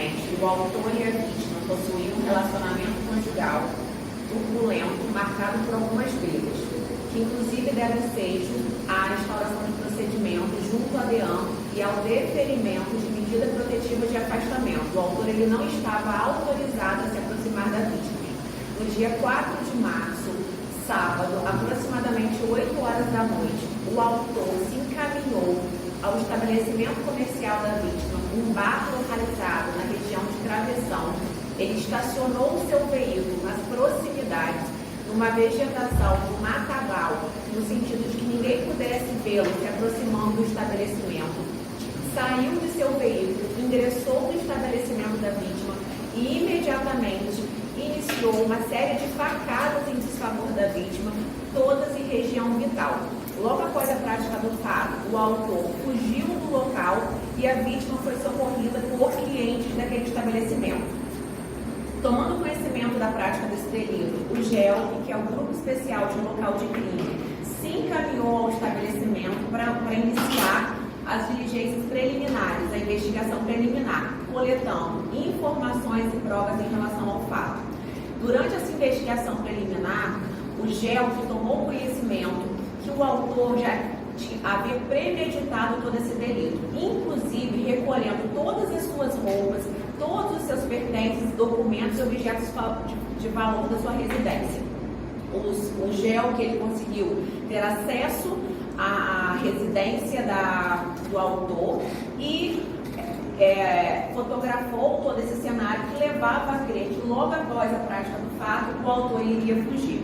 Inicialmente, o autor e a vítima possuíam um relacionamento conjugal turbulento, marcado por algumas brigas, que inclusive deram ensejo à instauração de procedimento junto à DEAN e ao deferimento de medida protetiva de afastamento. O autor ele não estava autorizado a se aproximar da vítima. No dia 4 de março, sábado, aproximadamente 8 horas da noite, o autor se encaminhou ao estabelecimento comercial da vítima, um bar localizado na região de Travessão. Ele estacionou o seu veículo nas proximidades, numa vegetação de matagal, no sentido de que ninguém pudesse vê-lo se aproximando do estabelecimento. Saiu de seu veículo, ingressou no estabelecimento da vítima e imediatamente iniciou uma série de facadas em desfavor da vítima, todas em região vital. Logo após a prática do fato, o autor fugiu do local e a vítima foi socorrida por clientes daquele estabelecimento. Tomando conhecimento da prática desse delito, o GELP, que é o Grupo Especial de Local de Crime, se encaminhou ao estabelecimento para iniciar as diligências preliminares, a investigação preliminar, coletando informações e provas em relação ao fato. Durante essa investigação preliminar, o GELP tomou conhecimento que o autor já havia premeditado todo esse delito, inclusive recolhendo todas as suas roupas, todos os seus pertences, documentos e objetos de valor da sua residência. O GEL que ele conseguiu ter acesso à residência do autor e fotografou todo esse cenário que levava a crer que logo após a prática do fato, o autor iria fugir.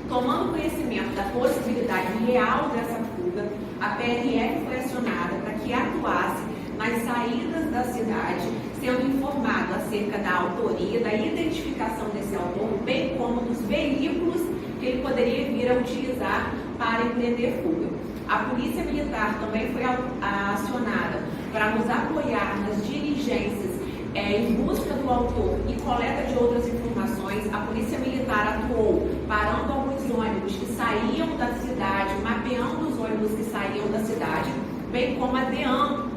Tomando conhecimento da possibilidade real dessa fuga, a PRF foi acionada para que atuasse nas saídas da cidade, sendo informado acerca da autoria, da identificação desse autor, bem como dos veículos que ele poderia vir a utilizar para empreender fuga. A Polícia Militar também foi acionada para nos apoiar nas diligências em busca do autor e coleta de outras informações. A Polícia Militar atuou parando alguns ônibus que saíam da cidade, mapeando os ônibus que saíam da cidade, bem como a DEAN,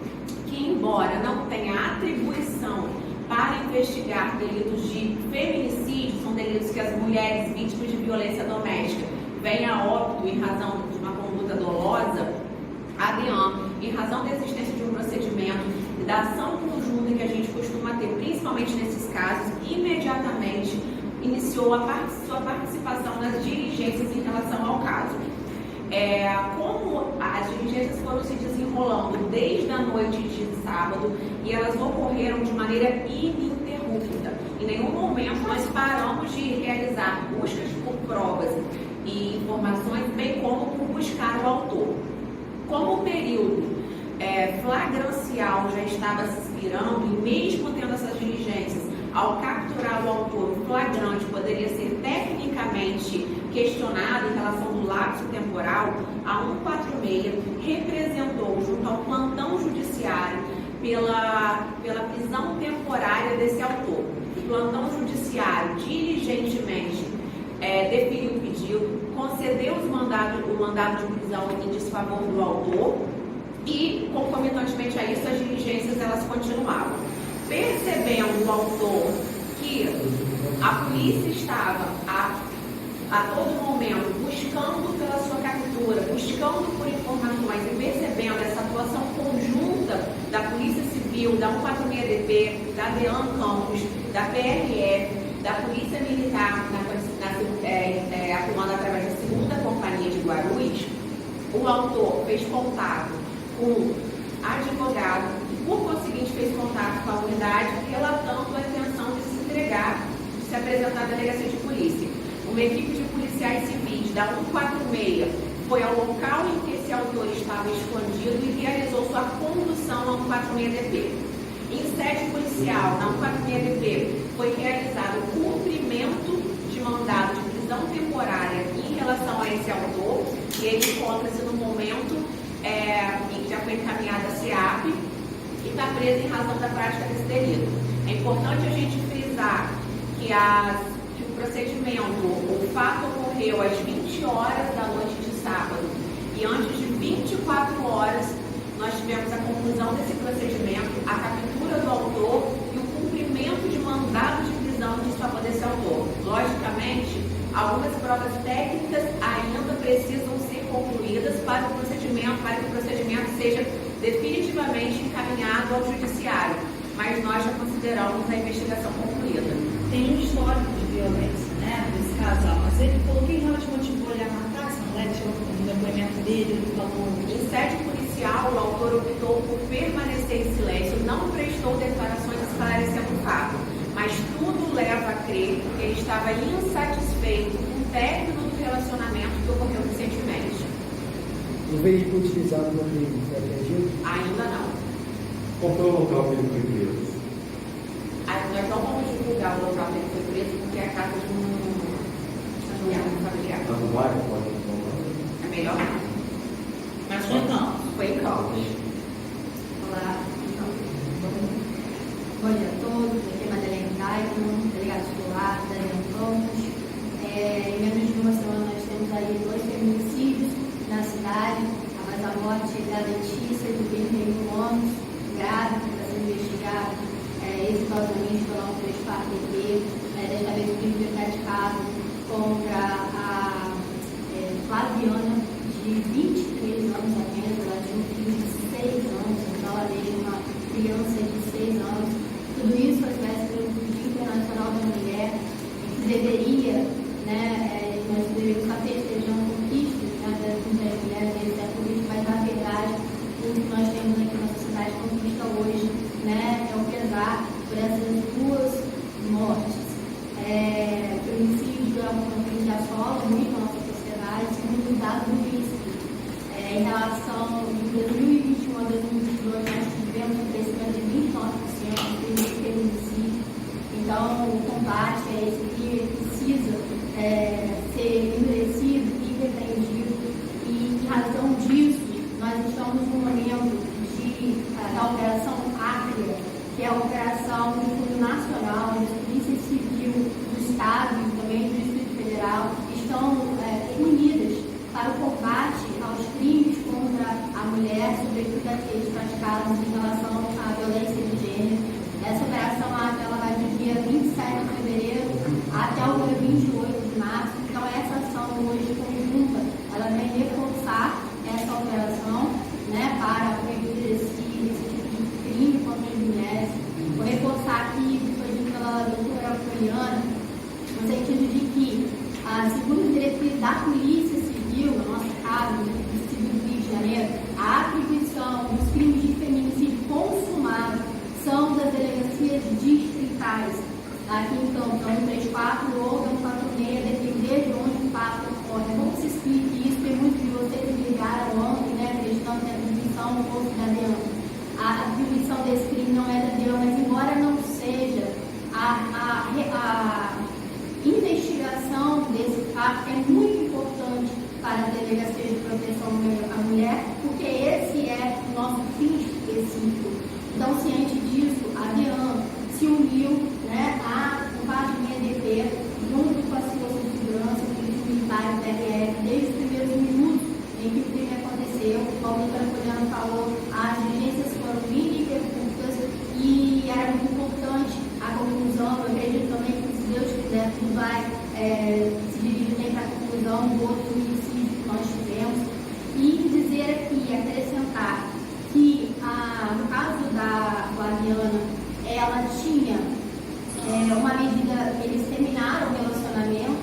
que embora não tenha atribuição para investigar delitos de feminicídio, são delitos que as mulheres vítimas de violência doméstica vêm a óbito em razão de uma conduta dolosa, a DEAN, em razão da existência de um procedimento e da ação conjunta que a gente costuma ter, principalmente nesses casos, imediatamente iniciou sua participação nas diligências em relação ao caso. Como as diligências foram se desenrolando desde a noite de sábado e elas ocorreram de maneira ininterrupta. Em nenhum momento nós paramos de realizar buscas por provas e informações, bem como por buscar o autor. Como o período flagrancial já estava se expirando e mesmo tendo essas diligências, ao capturar o autor, o flagrante poderia ser tecnicamente questionado em relação do lapso temporal, a 146 representou junto ao plantão judiciário pela prisão temporária desse autor. O plantão judiciário diligentemente deferiu o pedido, concedeu o mandado de prisão em desfavor do autor e, concomitantemente a isso, as diligências elas continuavam. Percebendo o autor que a polícia estava a todo momento buscando pela sua captura, buscando por informações e percebendo essa atuação conjunta da Polícia Civil, da 146DP, da DEAN Campos, da PRF, da Polícia Militar, atuando através da 2ª Companhia de Guarulhos, o autor fez contato com advogado e, por conseguinte, fez contato com a unidade, relatando a intenção de se entregar, de se apresentar à delegacia de polícia. Uma equipe de policiais civis da 146 foi ao local em que esse autor estava escondido e realizou sua condução à 146DP. Em sede policial, na 146DP, foi realizado o cumprimento de mandado de prisão temporária em relação a esse autor, e ele encontra-se no momento em que já foi encaminhado a SEAP e está preso em razão da prática desse delito. É importante a gente frisar que o procedimento, o fato ocorreu às 20 horas da noite de sábado e antes de 24 horas nós tivemos a conclusão desse procedimento, a captura do autor e o cumprimento devidamente encaminhado ao judiciário, mas nós já consideramos a investigação concluída. Tem um histórico de violência, né, desse casal, mas ele falou que realmente motivou ele a matar essa mulher, tinha um depoimento dele, ele falou... Em sede policial, o autor optou por permanecer em silêncio, não prestou declarações esclarecendo o fato, mas tudo leva a crer que ele estava insatisfeito com o término do relacionamento que ocorreu recentemente. O veículo utilizado no crime foi apreendido? Ainda não. Qual foi o local que ele foi preso? Nós não vamos divulgar o local que ele foi preso porque é a casa de um familiar. Tá no bairro? Pode informar? É melhor não. Mas foi não. Foi em Campos. Olá, bom dia a todos. Aqui é Madeleine Daiman, delegado titular da Campos. Em menos de uma semana nós temos aí 2 feminicídios na cidade, após a morte da Letícia, de 21 anos, grávida, que está sendo investigada exitosamente pela 134DP. Desta vez o crime foi praticado contra a Flaviana, de 23 anos apenas. Ela tinha um filho de 6 anos, então ela teve uma criança de 6 anos. Tudo isso às vésperas do Dia Internacional da Mulher, que deveria, nós deveríamos estar festejando conquistas, das mulheres desse século XX, mas na verdade o que nós temos aqui na sociedade conquista hoje, é o pesar por essas 2 mortes. O feminicídio é uma coisa que assola muito a nossa sociedade, segundo os dados do INSPE. Em relação de 2021 a 2022, nós tivemos um crescimento de 29% de feminicídio. Então, o combate a esse crime precisa ser endurecido e repreendido. E, em razão disso, nós estamos num momento da Operação Átria, que é a operação do Fundo Nacional, onde a Polícia Civil do Estado e também do Distrito Federal estão unidas para o combate aos crimes contra a mulher, sobretudo aqueles praticados em relação à violência de gênero. Essa operação ela vai do dia 27 de fevereiro até o dia 28 de março. Então, essa ação hoje conjunta, ela vem reforçar essa operação, para proibir esse tipo de crime contra as mulheres. Vou reforçar aqui, foi dito pela doutora Poliana, no sentido de que, segundo a diretriz da Polícia Civil, no nosso caso, do Civil do Rio de Janeiro, a atribuição dos crimes de feminicídio consumado são das delegacias distritais. Aqui em Campos, 134 ou 146, depender de onde o fato ocorre. Como se explique isso? Tem muitos de vocês que ligaram ontem, acreditando que a atribuição não fosse da DEAN. A atribuição desse crime não é da DEAN, mas embora não seja, a investigação desse fato é muito importante para a Delegacia de Proteção à Mulher, porque esse é o nosso fim específico. Então, ciente disso, a DEAN se uniu à companhia DP, junto com as forças de segurança, com os militares da RF, desde os primeiros minutos em que o crime aconteceu. Como a doutora Poliana falou, as diligências foram ininterruptas e era muito importante a conclusão. Eu acredito também que, se Deus quiser, tudo vai se dirigir bem para a conclusão do outro homicídio que nós tivemos. E dizer aqui, acrescentar, que no caso da Flaviana, ela tinha uma medida, eles terminaram o relacionamento,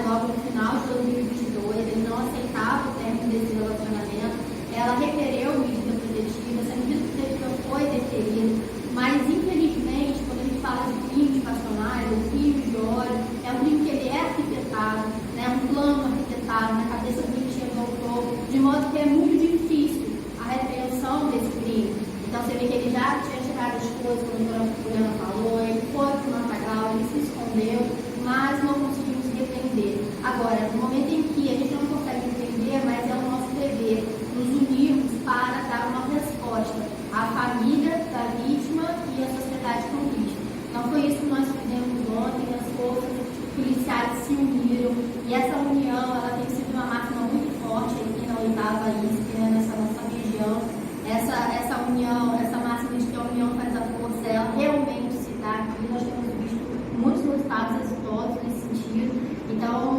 logo no final de 2022, eles não aceitavam o término desse relacionamento. Ela requereu medida protetiva, essa medida protetiva foi deferida, mas infelizmente, quando a gente fala de crimes passionais, ou crimes de ódio, é um crime que ele é arquitetado, um plano arquitetado na cabeça do que chegou ao topo, de modo que é muito difícil a repreensão desse crime. Então você vê que ele já tinha tirado as coisas, como a Juliana falou, ele foi para o matagal, ele se escondeu, mas não conseguimos repreender. Agora, no momento em que a gente não consegue repreender, mas é o nosso dever nos unirmos para dar uma resposta à família da vítima e à sociedade campista. Então foi isso que nós fizemos ontem, as forças policiais se uniram, e essa união ela tem sido uma máxima muito forte aqui na 8ª ISP, nessa nossa região. Essa união, essa máxima de que a união faz a força, ela realmente se dá aqui. Nós temos visto muitos resultados exitosos nesse sentido. Então,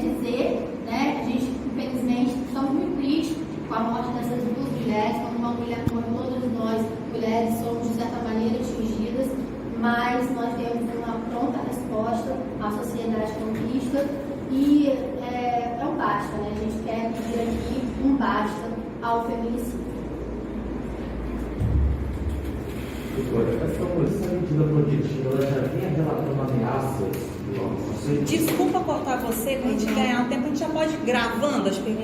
dizer, a gente, infelizmente, estamos muito tristes com a morte dessas 2 mulheres, quando uma mulher como todas nós, mulheres, somos de certa maneira atingidas, mas nós temos uma pronta resposta à sociedade conquista e é um basta, né? A gente quer pedir aqui um basta ao feminicídio. Doutora, essa medida protetiva ela já vinha relatando ameaças do nosso conceito? Desculpa cortar você, quando a gente ganhar um tempo, a gente já pode ir gravando as perguntas.